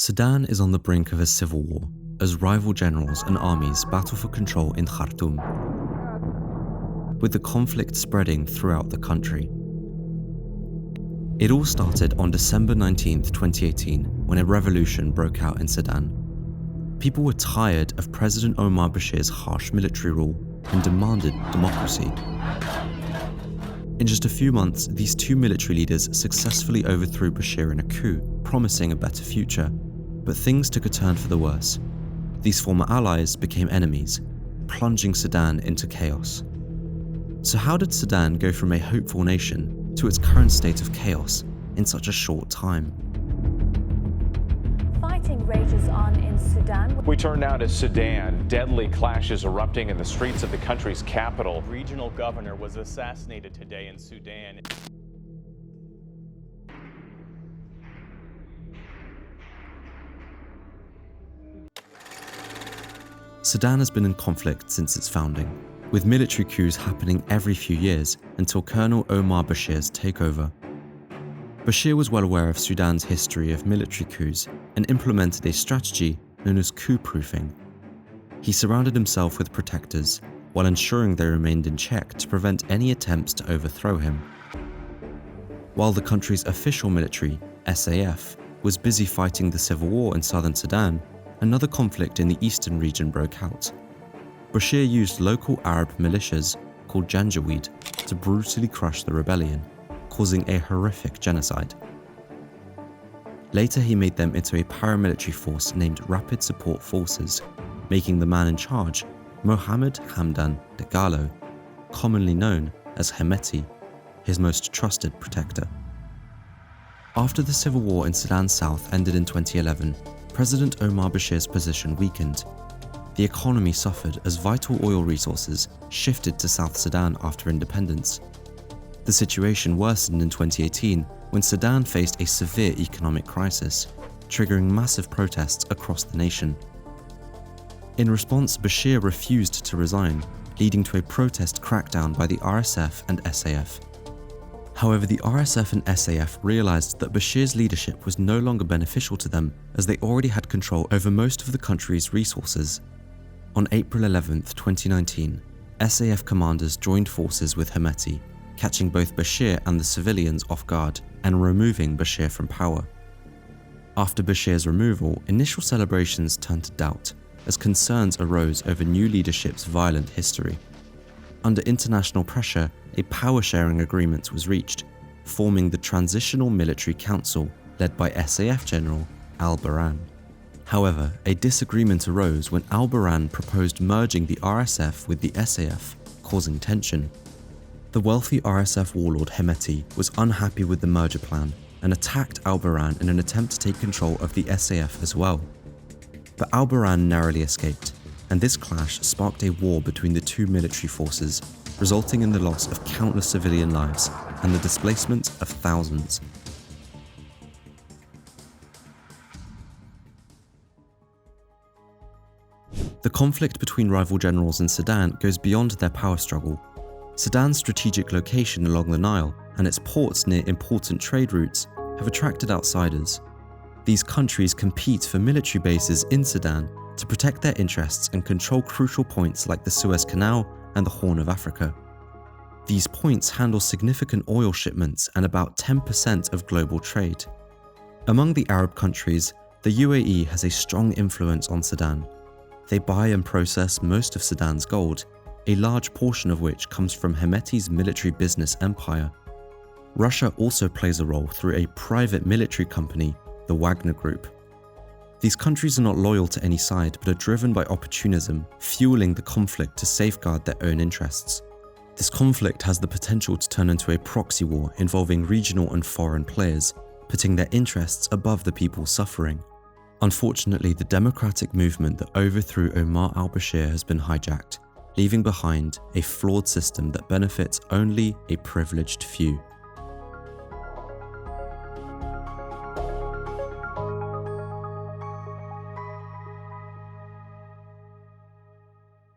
Sudan is on the brink of a civil war as rival generals and armies battle for control in Khartoum, with the conflict spreading throughout the country. It all started on December 19, 2018, when a revolution broke out in Sudan. People were tired of President Omar al-Bashir's harsh military rule and demanded democracy. In just a few months, these two military leaders successfully overthrew Bashir in a coup, promising a better future. But things took a turn for the worse. These former allies became enemies, plunging Sudan into chaos. So how did Sudan go from a hopeful nation to its current state of chaos in such a short time? Fighting rages on in Sudan. We turn now to Sudan. Deadly clashes erupting in the streets of the country's capital. Regional governor was assassinated today in Sudan. Sudan has been in conflict since its founding, with military coups happening every few years until Colonel Omar Bashir's takeover. Bashir was well aware of Sudan's history of military coups and implemented a strategy known as coup-proofing. He surrounded himself with protectors while ensuring they remained in check to prevent any attempts to overthrow him. While the country's official military, SAF, was busy fighting the civil war in southern Sudan, another conflict in the eastern region broke out. Bashir used local Arab militias called Janjaweed to brutally crush the rebellion, causing a horrific genocide. Later he made them into a paramilitary force named Rapid Support Forces, making the man in charge Mohammed Hamdan Dagalo, commonly known as Hemeti, his most trusted protector. After the civil war in Sudan South ended in 2011, President Omar Bashir's position weakened. The economy suffered as vital oil resources shifted to South Sudan after independence. The situation worsened in 2018 when Sudan faced a severe economic crisis, triggering massive protests across the nation. In response, Bashir refused to resign, leading to a protest crackdown by the RSF and SAF. However, the RSF and SAF realized that Bashir's leadership was no longer beneficial to them as they already had control over most of the country's resources. On April 11, 2019, SAF commanders joined forces with Hemeti, catching both Bashir and the civilians off guard and removing Bashir from power. After Bashir's removal, initial celebrations turned to doubt as concerns arose over new leadership's violent history. Under international pressure, a power-sharing agreement was reached, forming the Transitional Military Council led by SAF General al-Bashir. However, a disagreement arose when al-Bashir proposed merging the RSF with the SAF, causing tension. The wealthy RSF warlord Hemeti was unhappy with the merger plan and attacked al-Bashir in an attempt to take control of the SAF as well. But al-Bashir narrowly escaped, and this clash sparked a war between the two military forces, resulting in the loss of countless civilian lives and the displacement of thousands. The conflict between rival generals in Sudan goes beyond their power struggle. Sudan's strategic location along the Nile and its ports near important trade routes have attracted outsiders. These countries compete for military bases in Sudan to protect their interests and control crucial points like the Suez Canal and the Horn of Africa. These points handle significant oil shipments and about 10% of global trade. Among the Arab countries, the UAE has a strong influence on Sudan. They buy and process most of Sudan's gold, a large portion of which comes from Hemeti's military business empire. Russia also plays a role through a private military company, the Wagner Group. These countries are not loyal to any side but are driven by opportunism, fueling the conflict to safeguard their own interests. This conflict has the potential to turn into a proxy war involving regional and foreign players, putting their interests above the people suffering. Unfortunately, the democratic movement that overthrew Omar al-Bashir has been hijacked, leaving behind a flawed system that benefits only a privileged few.